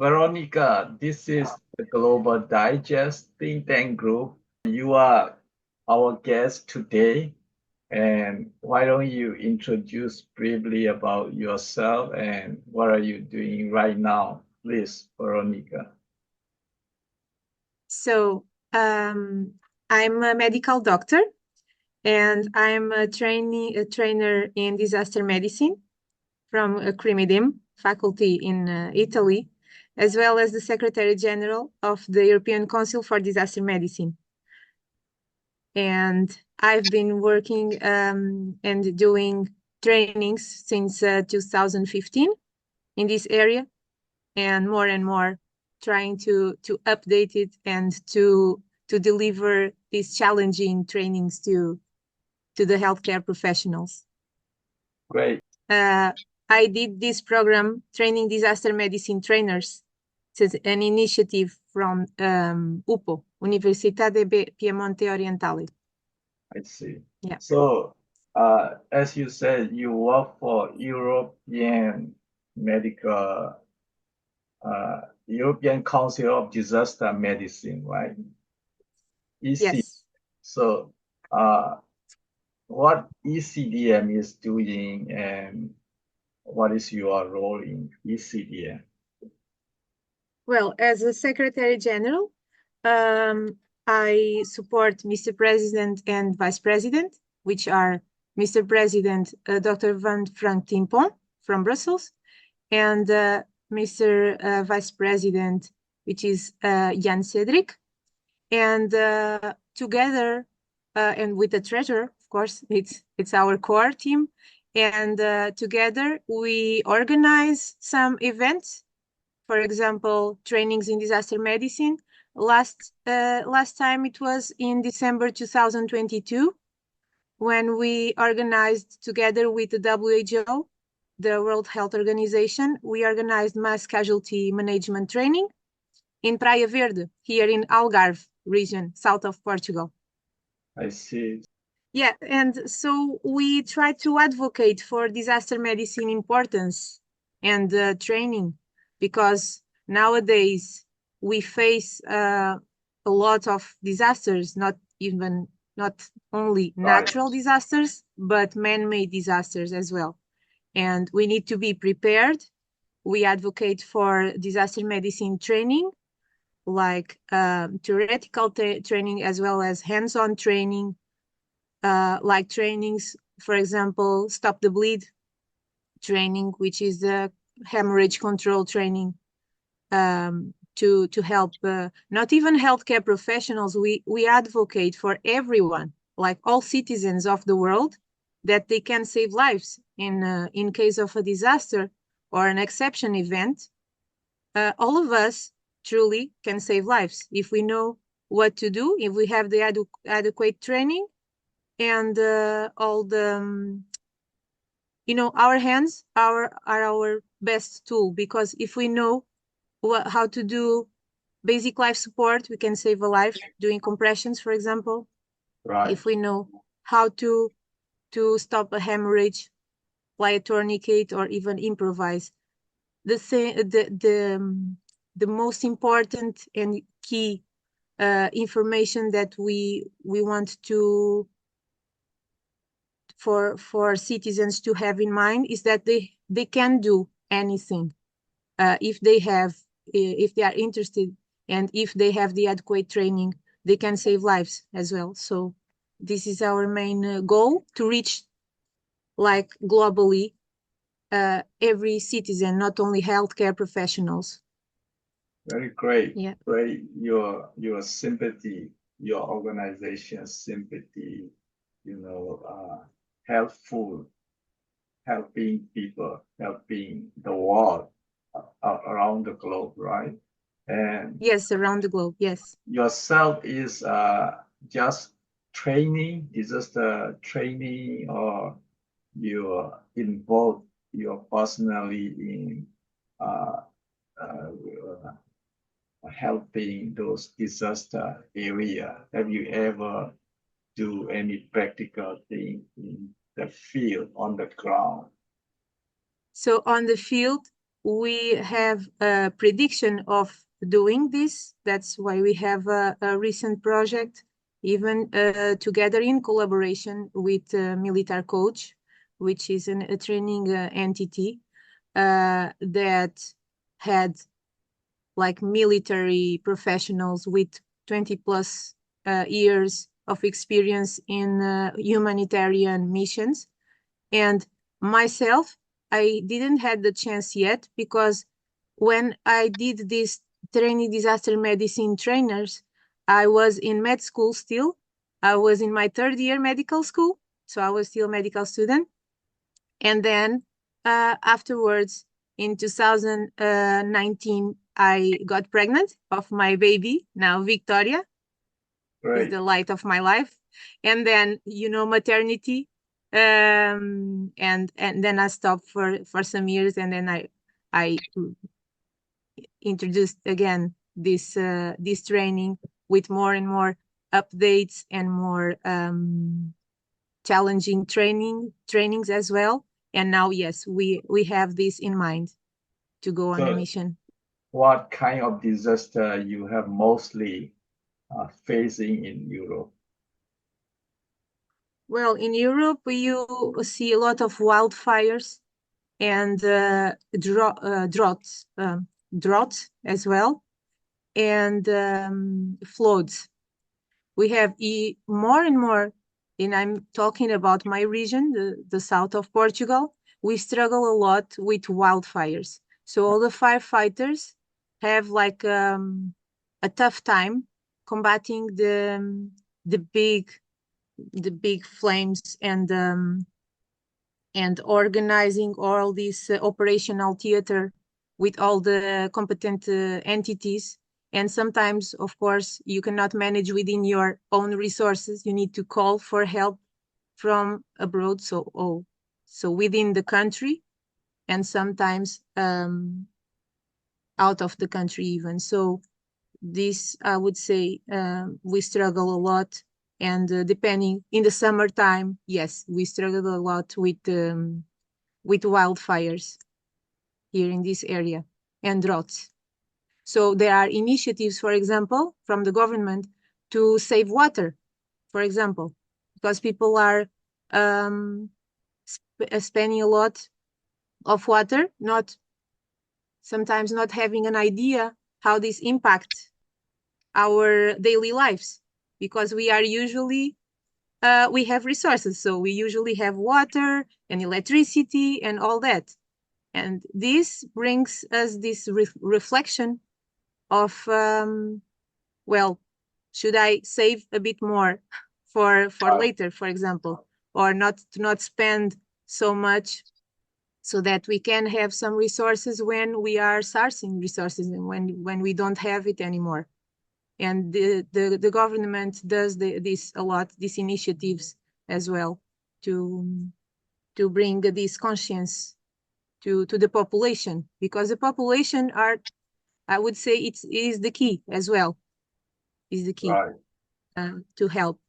Veronica, this is the Global Digest think tank group. You are our guest today, and why don't you introduce briefly about yourself and what are you doing right now, please, Veronica? So, I'm a medical doctor and I'm a trainer in disaster medicine from Crimidim faculty in Italy, as well as the Secretary General of the European Council for Disaster Medicine. And I've been working and doing trainings since 2015 in this area, and more trying to update it and to deliver these challenging trainings to the healthcare professionals. Great. I did this program, Training Disaster Medicine Trainers. It's an initiative from UPO, Universitate Piemonte Orientale. I see. Yeah. So, as you said, you work for Medical, European Council of Disaster Medicine, right? EC. Yes. So, uh, what ECDM is doing and what is your role in ECDM? Well, as a Secretary General, I support Mr. President and Vice President, which are Mr. President Dr. Van Frank Timpon from Brussels, and Mr. Vice President, which is Jan Cedric. And together, and with the treasurer, of course, it's our core team. And together we organize some events, for example, trainings in disaster medicine. Last time it was in December 2022 when we organized together with the WHO, the World Health Organization, we organized mass casualty management training in Praia Verde, here in Algarve region, south of Portugal. I see. Yeah, and so we try to advocate for disaster medicine importance and training, because nowadays we face a lot of disasters, not only natural disasters, but man-made disasters as well. And we need to be prepared. We advocate for disaster medicine training, like theoretical training as well as hands-on training, like trainings, for example, Stop the Bleed training, which is the hemorrhage control training, to help not even healthcare professionals. We advocate for everyone, like all citizens of the world, that they can save lives in case of a disaster or an exception event. All of us truly can save lives if we know what to do, if we have the adequate training, and all the our hands are our best tool, because if we know how to do basic life support, we can save a life doing compressions, for example. Right. If we know how to stop a hemorrhage, apply a tourniquet, or even improvise. The most important and key information that we want to for citizens to have in mind is that they can do anything if they are interested, and if they have the adequate training, they can save lives as well. So this is our main goal, to reach, like, globally every citizen, not only healthcare professionals. Very great. Yeah. Great. Your sympathy, your organization's sympathy, helpful, helping people, helping the world around the globe, right? And Yes, around the globe. Yes. yourself is just training, disaster training, or you're involved, you're personally in uh, uh, helping those disaster area. Have you ever do any practical thing in the field, on the ground? So on the field, we have a prediction of doing this. That's why we have a recent project, even together in collaboration with Military Coach, which is a training entity that had like military professionals with 20 plus years of experience in humanitarian missions. And myself, I didn't have the chance yet, because when I did this training disaster medicine trainers, I was in med school still. I was in my third year medical school, so I was still a medical student. And then afterwards, in 2019, I got pregnant of my baby, now Victoria, is Great. the light of my life. And then, maternity. And then I stopped for some years, and then I introduced again this training with more and more updates and more challenging trainings as well. And now, yes, we have this in mind to go on a So mission. what kind of disaster you have mostly facing in Europe? Well, in Europe, you see a lot of wildfires and droughts as well, and floods. We have more and more, and I'm talking about my region, the south of Portugal. We struggle a lot with wildfires. So all the firefighters have like a tough time combating the big flames and organizing all this operational theater with all the competent entities. And sometimes, of course, you cannot manage within your own resources. You need to call for help from abroad, so within the country, and sometimes out of the country even. So this, I would say, we struggle a lot. And depending in the summertime, yes, we struggle a lot with wildfires here in this area and droughts. So there are initiatives, for example, from the government to save water, for example, because people are spending a lot of water, sometimes not having an idea how this impacts our daily lives, because we are usually we have resources, so we usually have water and electricity and all that. And this brings us this reflection of, well, should I save a bit more for later, for example, or not spend so much, so that we can have some resources when we are sourcing resources and when we don't have it anymore. And the government does this a lot, these initiatives as well, to bring this conscience to the population, because the population are, I would say, it is the key as well, is the key Right. to help.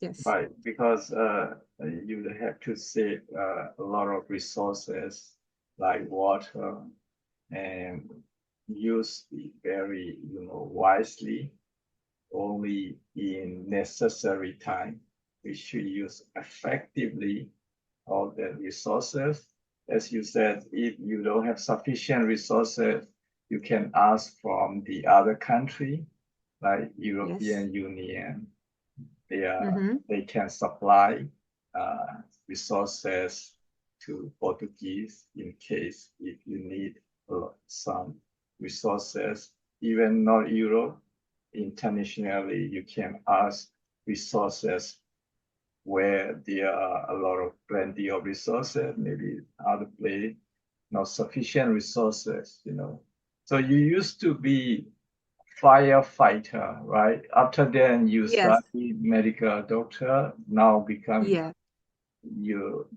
Yes. Right, because you have to save a lot of resources like water and use it very, wisely, only in necessary time. We should use effectively all the resources. As you said, if you don't have sufficient resources, you can ask from the other country, like Yes. European Union. Mm-hmm. They can supply resources to Portuguese in case if you need some resources, even not Europe. Internationally, you can ask resources where there are a lot of plenty of resources, maybe other place, not sufficient resources. So you used to be firefighter, right? After then you Yes. study medical doctor, now become Yeah. you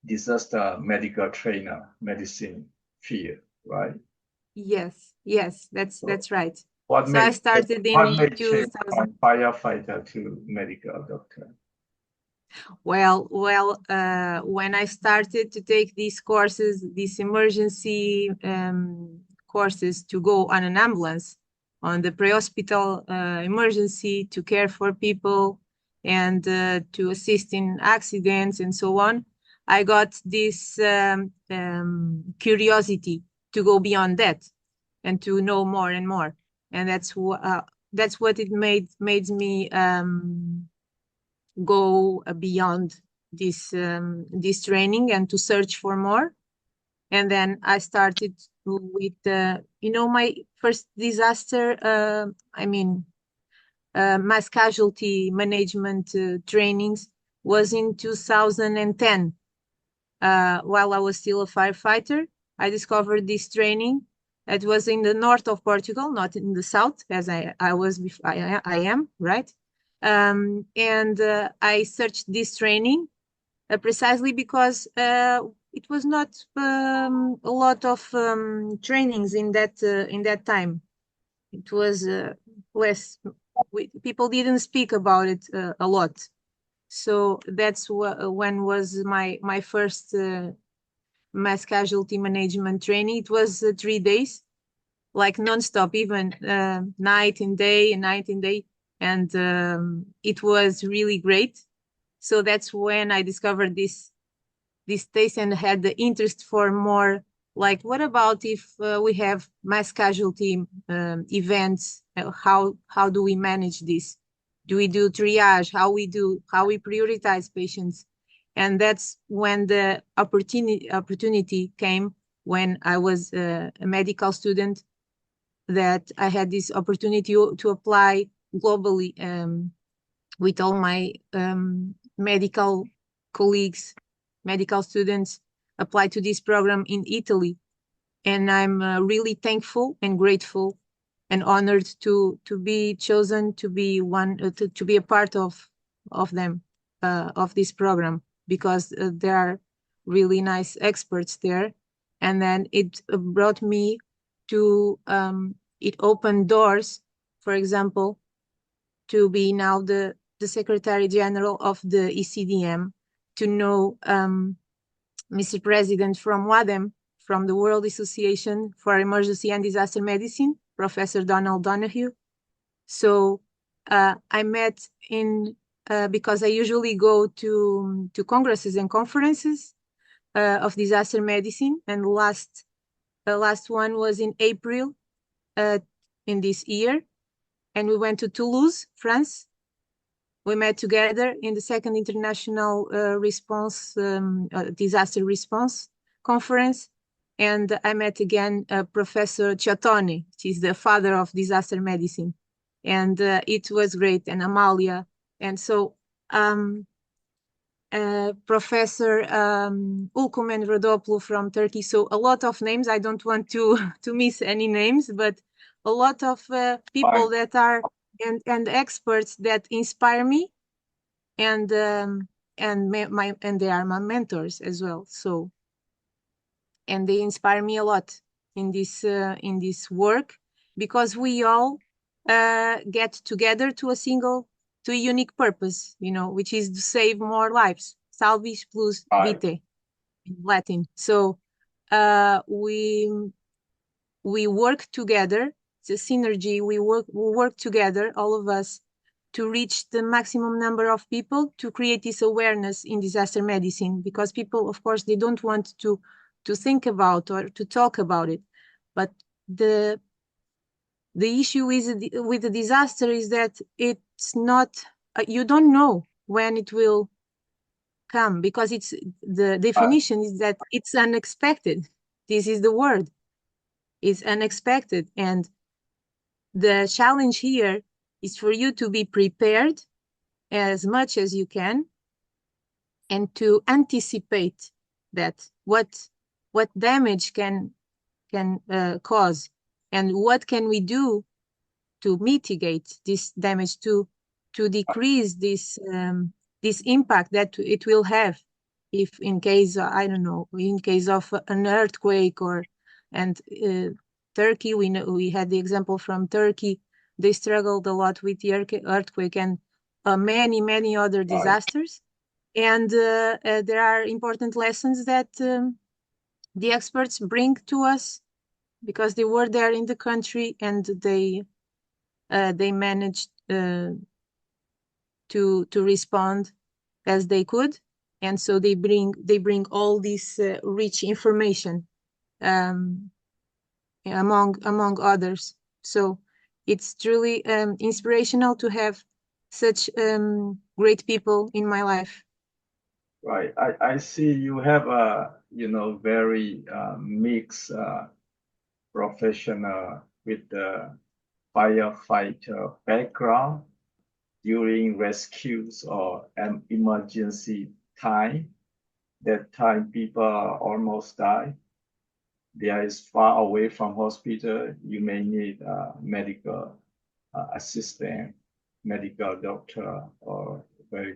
disaster medical trainer, medicine field, right? Yes. Yes. So That's right. what So I made started what in made change 2000. from firefighter to medical doctor? Well, when I started to take these courses, these emergency courses to go on an ambulance, on the pre-hospital emergency to care for people and to assist in accidents and so on, I got this curiosity to go beyond that and to know more and more. And that's what it made me go beyond this training and to search for more. And then I started with my first disaster. Mass casualty management trainings was in 2010. While I was still a firefighter, I discovered this training. It was in the north of Portugal, not in the south, as I was before, I am, right? And I searched this training precisely because it was not a lot of trainings in that time. It was less. People didn't speak about it a lot. So that's when was my first mass casualty management training. It was 3 days, like nonstop, even night and day and night and day, and it was really great. So that's when I discovered this taste and had the interest for more. Like, what about if we have mass casualty events? How do we manage this? Do we do triage? How we prioritize patients? And that's when the opportunity came when I was a medical student, that I had this opportunity to apply globally with all my medical colleagues, medical students, apply to this program in Italy. And I'm really thankful and grateful and honored to be chosen to be to be a part of them, of this program, because there are really nice experts there. And then it brought me to it opened doors, for example, to be now the Secretary General of the ECDM, to know Mr. President from WADEM, from the World Association for Emergency and Disaster Medicine, Professor Donald Donahue. So I met because I usually go to congresses and conferences of disaster medicine, and the last one was in April in this year, and we went to Toulouse, France. We met together in the second international disaster response conference. And I met again Professor Ciotone. She's the father of disaster medicine. And it was great. And Amalia. And so Professor Ulkumen Rodoplu from Turkey. So a lot of names. I don't want to miss any names, but a lot of people that are and experts that inspire me, and they are my mentors as well. So, and they inspire me a lot in this work, because we all get together to a unique purpose, which is to save more lives. Salvis plus vitae in Latin. So we work together. It's a synergy. We work together, all of us, to reach the maximum number of people, to create this awareness in disaster medicine, because people, of course, they don't want to think about or to talk about it. But the issue with the disaster is that it's not, you don't know when it will come, because it's the definition is that it's unexpected. This is the word. It's unexpected. And the challenge here is for you to be prepared as much as you can, and to anticipate that what damage can cause, and what can we do to mitigate this damage, to decrease this impact that it will have, if in case, I don't know, in case of an earthquake, and Turkey, we had the example from Turkey. They struggled a lot with the earthquake and many other disasters. And there are important lessons that the experts bring to us because they were there in the country and they managed to respond as they could, and so they bring all this rich information among others. So it's truly inspirational to have such great people in my life. Right. I see you have a, very mixed professional with the firefighter background during rescues or an emergency time. That time people almost die. There is far away from hospital. You may need a medical assistant, medical doctor, or very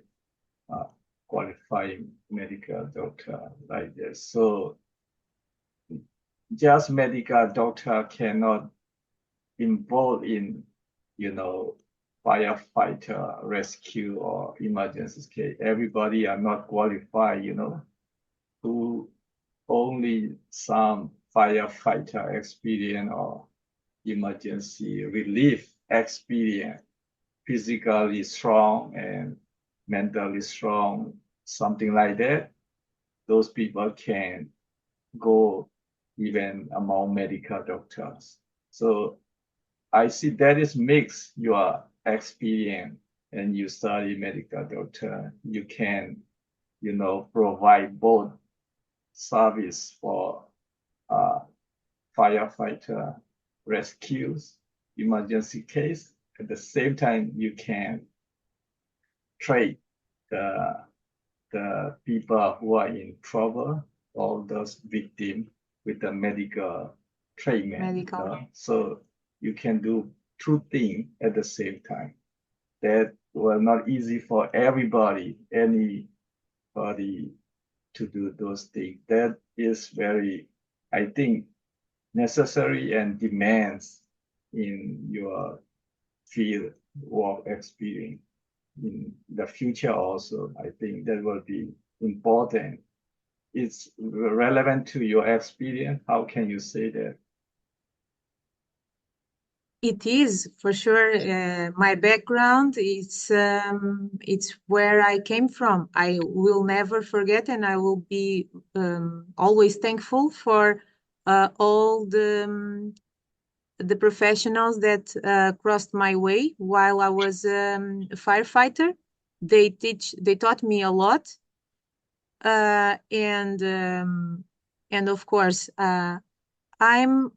uh, qualified medical doctor like this. So just medical doctor cannot involve in, you know, firefighter rescue or emergency case. Everybody are not qualified, who only some firefighter experience or emergency relief experience, physically strong and mentally strong, something like that. Those people can go even among medical doctors. So I see that is mix your experience and you study medical doctor. You can, provide both service for uh, firefighter rescues, emergency case. At the same time, you can train the people who are in trouble, all those victims with the medical treatment. Medical. So you can do two things at the same time. That was not easy for anybody to do those things. That is very, I think, necessary and demands in your field work experience in the future also. I think that will be important. It's relevant to your experience. How can you say that? It is for sure. My background it's where I came from. I will never forget, and I will be always thankful for all the professionals that crossed my way while I was a firefighter. They taught me a lot, uh, and um, and of course, I'm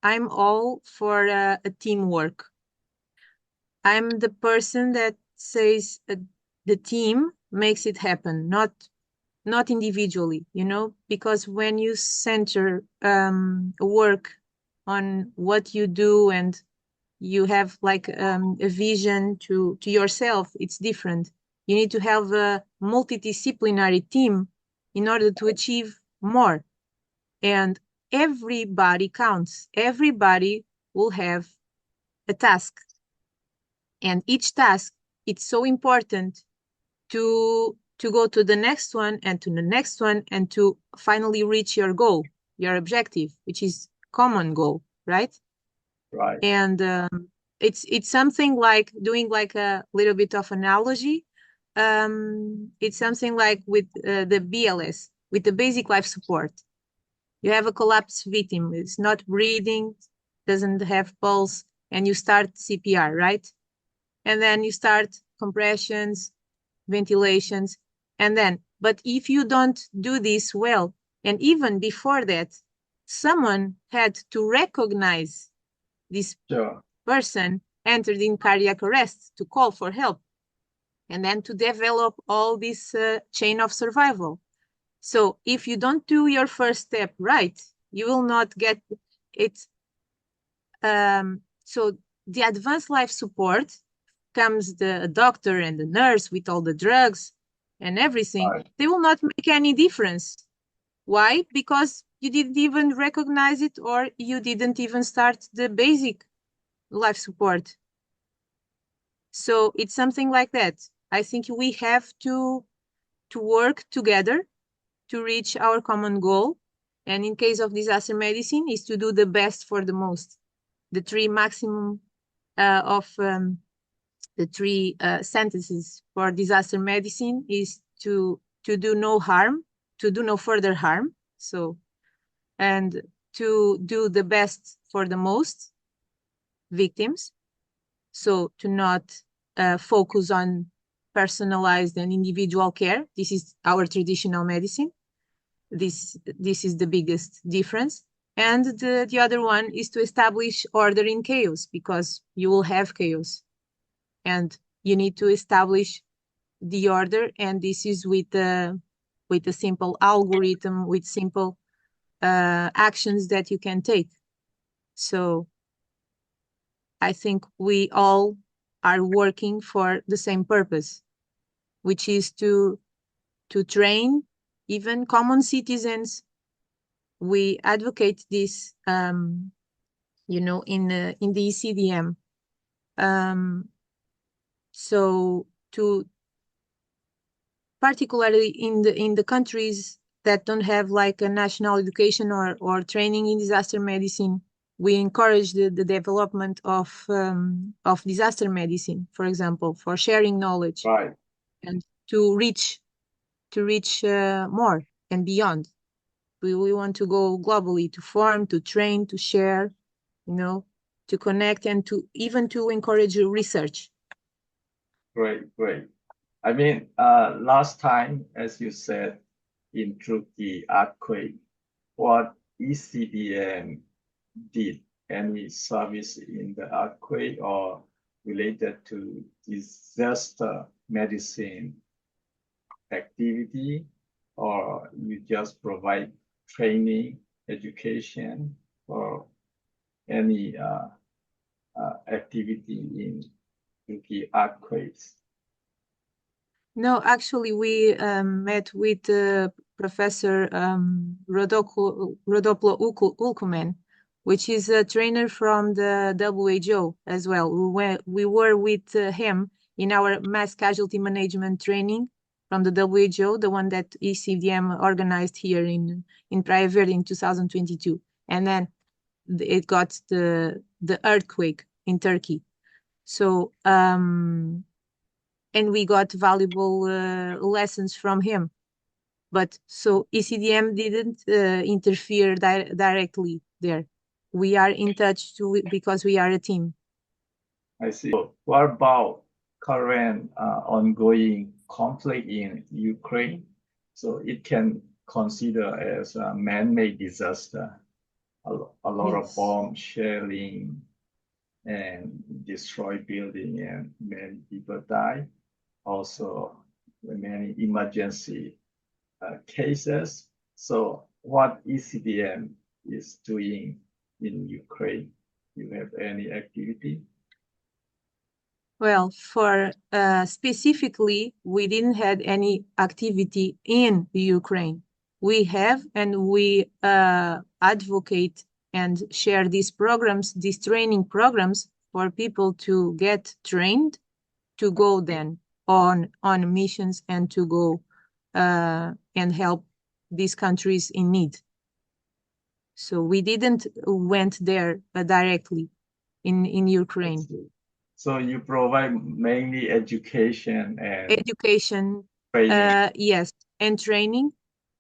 I'm all for a teamwork. I'm the person that says the team makes it happen, not individually, because when you center work on what you do and you have like a vision to yourself, it's different. You need to have a multidisciplinary team in order to achieve more. And everybody counts. Everybody will have a task. And each task, it's so important to go to the next one and to the next one and to finally reach your goal, your objective, which is common goal, right? Right. And it's something like doing like a little bit of analogy. It's something like with the BLS, with the basic life support. You have a collapsed victim, it's not breathing, doesn't have pulse, and you start CPR, right? And then you start compressions, ventilations, and then, but if you don't do this well, and even before that, someone had to recognize this Sure. person entered in cardiac arrest to call for help, and then to develop all this chain of survival. So if you don't do your first step right, you will not get it. So the advanced life support comes the doctor and the nurse with all the drugs and everything. Right. They will not make any difference. Why? Because you didn't even recognize it, or you didn't even start the basic life support. So it's something like that. I think we have to work together to reach our common goal. And in case of disaster medicine, is to do the best for the most. The three maximum of the three sentences for disaster medicine is to do no harm, to do no further harm. So, and to do the best for the most victims. So to not focus on personalized and individual care. This is our traditional medicine. This is the biggest difference. And the other one is to establish order in chaos, because you will have chaos. And you need to establish the order, and this is with a simple algorithm, with simple actions that you can take. So I think we all are working for the same purpose, which is to train even common citizens. We advocate this, you know, in the ECDM. So to particularly in the countries that don't have like a national education or training in disaster medicine, we encourage the development of disaster medicine, for example, for sharing knowledge, Right. and to reach more and beyond. We want to go globally, to form, to train, to share, you know, to connect, and to even to encourage research. Great, great. I mean, last time, as you said, in Turkey earthquake, what ECDM did, any service in the earthquake or related to disaster medicine activity, or you just provide training, education, or any activity in Turkey earthquakes? No, actually, we met with Professor Rodoplo Ulkumen, which is a trainer from the WHO as well. We were with him in our mass casualty management training from the WHO, the one that ECDM organized here in Praia Verde in 2022. And then it got the earthquake in Turkey. So, and we got valuable lessons from him. But so ECDM didn't interfere directly there. We are in touch because we are a team. I see. So what about current ongoing conflict in Ukraine? So it can consider as a man-made disaster. A lot of Yes. bomb shelling and destroy building, and many people die. Also, many emergency cases. So what ECDM is doing in Ukraine? Do you have any activity? Well, for specifically, we didn't have any activity in Ukraine. We have, and we advocate and share these programs, these training programs for people to get trained to go then on missions and to go and help these countries in need. So we didn't went there directly in Ukraine. So you provide mainly education and training. Yes, and training.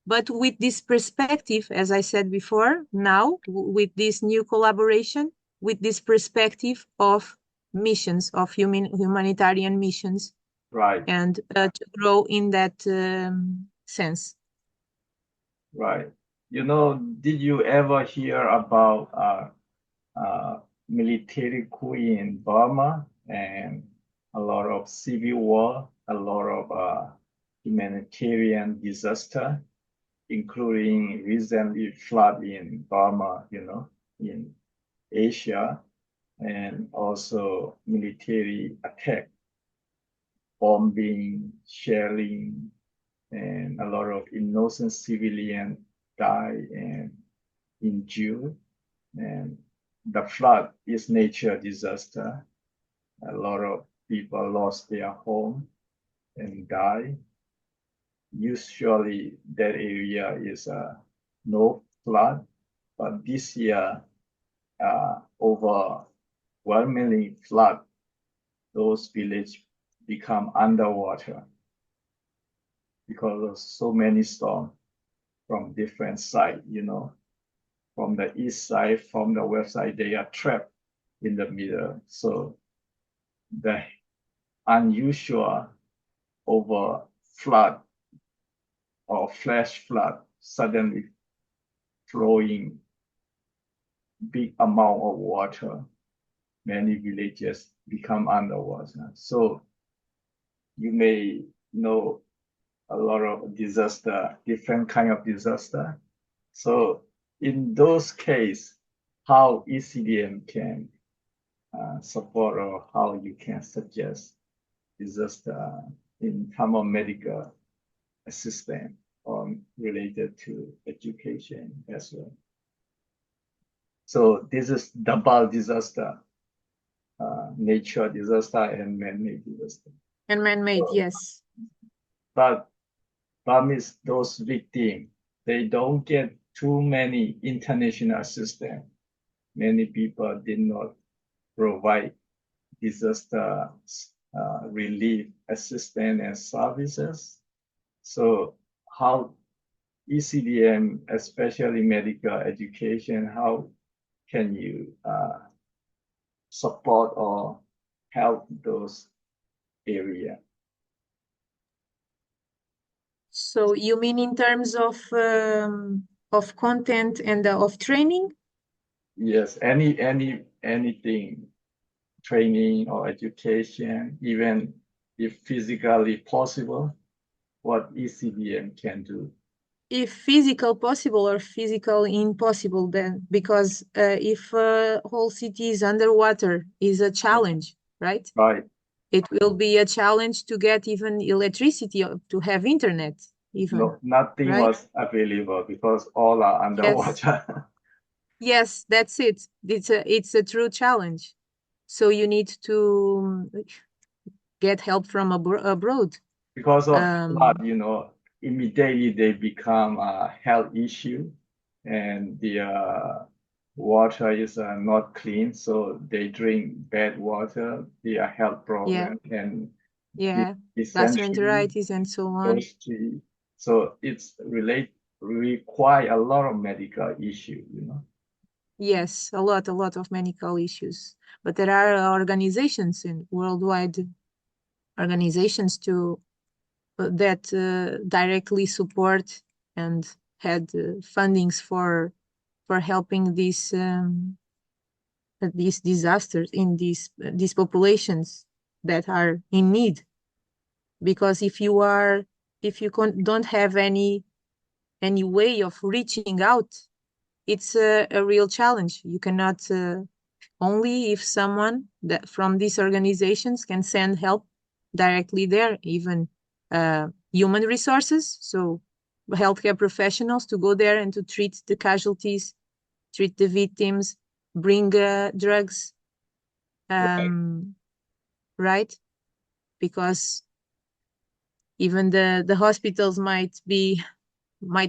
But with this perspective, as I said before, now with this new collaboration, with this perspective of missions, of humanitarian missions, right, and to grow in that sense. right. You know, did you ever hear about military coup in Burma and a lot of civil war, a lot of humanitarian disaster, including recently flood in Burma, you know, in Asia, and also military attack, bombing, shelling, and a lot of innocent civilians die and injured. And the flood is nature disaster. A lot of people lost their home and die. usually that area is no flood, but this year overwhelmingly flood. Those villages become underwater because of so many storms from different sides, from the east side, from the west side, they are trapped in the middle. So the unusual over flood or flash flood suddenly flowing big amount of water, many villages become underwater. So you may know a lot of disaster, different kind of disaster. So in those cases, how ECDM can support or how you can suggest disaster in terms of medical assistance or related to education as well. So this is double disaster, nature disaster and man-made disaster. And man-made, So, yes. but Burmese, those victims, they don't get too many international assistance. Many people did not provide disaster relief assistance and services. So how ECDM, especially medical education, how can you support or help those areas? So you mean in terms of content and of training? Yes, anything, training or education, even if physically possible, what ECDM can do. If physical possible or physical impossible, then because if whole city is underwater is a challenge, right? Right. It will be a challenge to get even electricity to have internet even, No, nothing right? was available because all are Yes, underwater. yes, that's it. It's a true challenge. So you need to get help from abroad. Because of flood, Um, immediately they become a health issue and the water is not clean, so they drink bad water, their health yeah, problem, and yeah, essentially gastroenteritis and so on. those three. So it's require a lot of medical issue. Yes, a lot of medical issues. But there are organizations in worldwide organizations to that directly support and had fundings for helping these disasters in these populations that are in need. Because if you don't have any way of reaching out, it's a real challenge. You cannot only if someone that from these organizations can send help directly there, even human resources, so healthcare professionals to go there and to treat the casualties, treat the victims, bring drugs, Right, um, right? Because even the hospitals might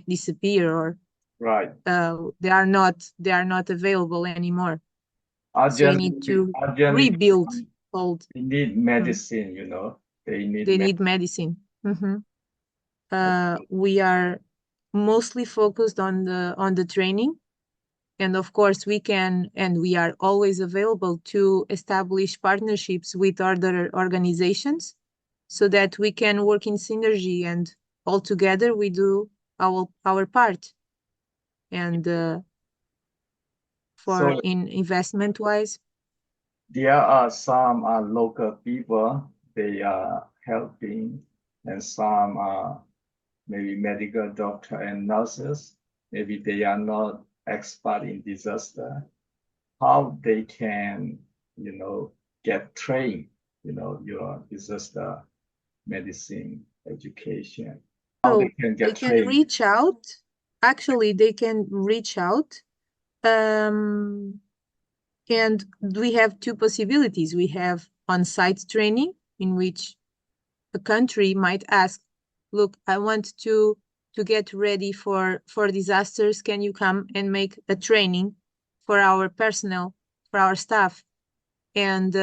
disappear, or right. they are not available anymore. So you need to Urgently rebuild old. they need Mm. medicine. They need They need medicine. We are mostly focused on the training, and of course we can and we are always available to establish partnerships with other organizations so that we can work in synergy, and all together we do our part. And for so in investment wise, there are some local people they are helping, and some are maybe medical doctor and nurses. Maybe they are not expert in disaster. How they can, get trained, your disaster medicine education. How they so can they get can trained. reach out. Actually, they can reach out. um, And we have two possibilities. We have on-site training, in which a country might ask look, I want to get ready for disasters. Can you come and make a training for our personnel, for our staff? And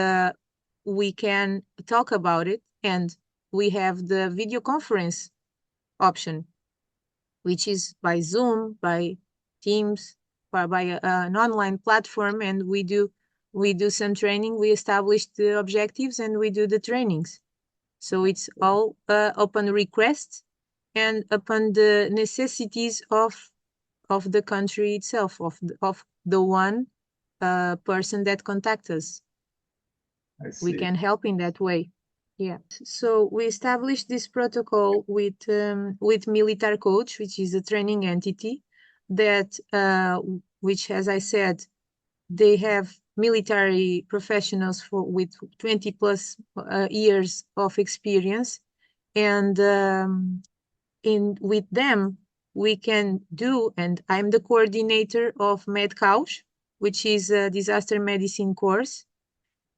we can talk about it. And we have the video conference option, which is by Zoom, by Teams, by an online platform, and we do some training. We establish the objectives and we do the trainings. So it's all upon request and upon the necessities of the country itself, of the one person that contacts us. I We see. can help in that way. Yeah. So we established this protocol with Militar Coach, which is a training entity that, which, as I said, they have military professionals with 20 plus years of experience, and with them we can do. And I'm the coordinator of MedCouch, which is a disaster medicine course,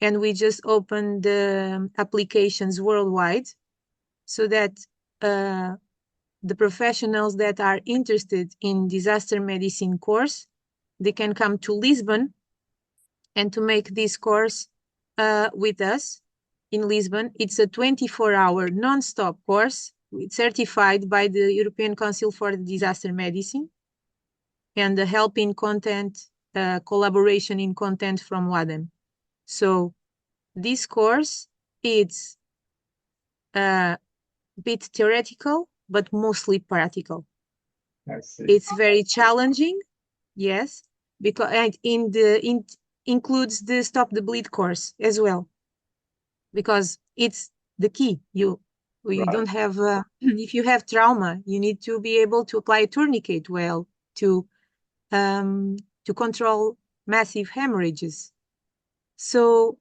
and we just opened the applications worldwide so that the professionals that are interested in disaster medicine course, they can come to Lisbon and to make this course with us in Lisbon. It's a 24-hour non-stop course. It's certified by the European Council for Disaster Medicine, and the help in content, collaboration in content from WADEM. So this course, it's a bit theoretical, but mostly practical. I see. It's very challenging, yes, because includes the Stop the Bleed course as well, because it's the key. You Right. don't have if you have trauma, you need to be able to apply a tourniquet well to control massive hemorrhages. So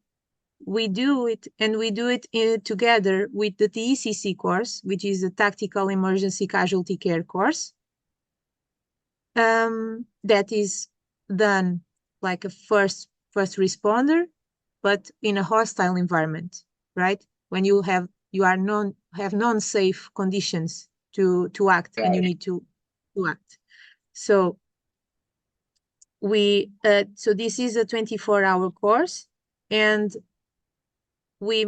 we do it, and we do it together with the TECC course, which is the Tactical Emergency Casualty Care course. That is done like a first responder, but in a hostile environment, right? When you have non-safe conditions to act, and you need to act. So so this is a 24-hour course, and we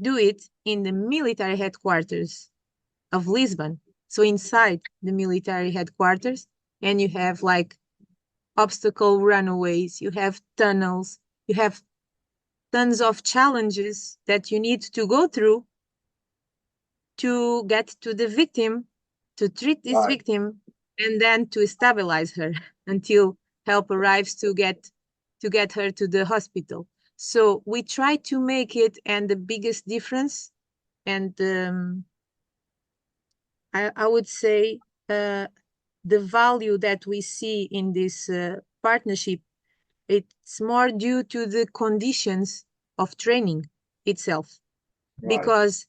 do it in the military headquarters of Lisbon. So inside the military headquarters, and you have like obstacle runaways, you have tunnels, you have tons of challenges that you need to go through to get to the victim, to treat this victim, and then to stabilize her until help arrives to get her to the hospital. So we try to make it, and the biggest difference, and I would say the value that we see in this partnership, it's more due to the conditions of training itself, because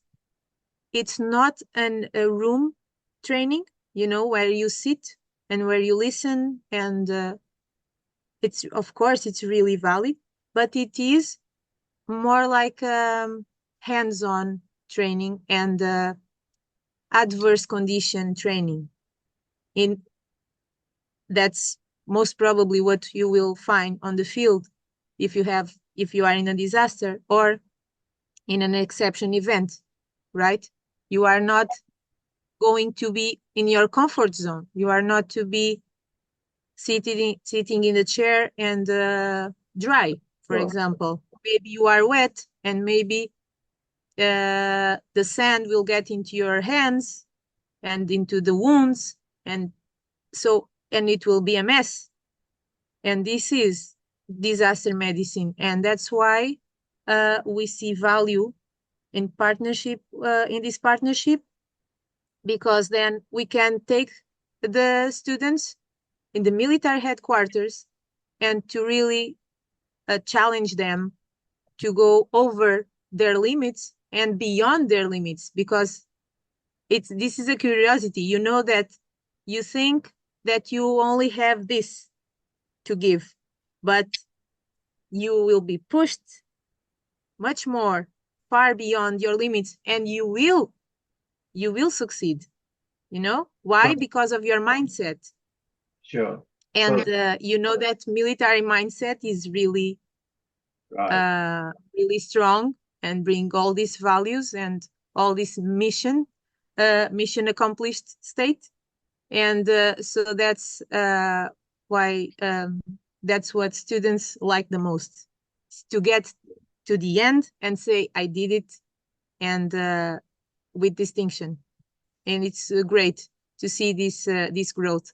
it's not a room training, where you sit and where you listen, and it's, of course, it's really valid, but it is more like hands-on training and adverse condition training. That's most probably what you will find on the field if you are in a disaster or in an exception event, right? You are not going to be in your comfort zone. You are not to be sitting in the chair and dry, for example. Maybe you are wet, and maybe the sand will get into your hands and into the wounds, and it will be a mess. And this is disaster medicine, and that's why we see value in this partnership, because then we can take the students in the military headquarters and to really challenge them to go over their limits and beyond their limits, because this is a curiosity. That you think that you only have this to give, but you will be pushed much more far beyond your limits, and you will you will succeed. You know why? Because of your mindset. Sure. And So, you know that military mindset is really right. really strong and bring all these values and all this mission accomplished state. And so why that's what students like the most, to get to the end and say I did it, and with distinction. And it's great to see this growth.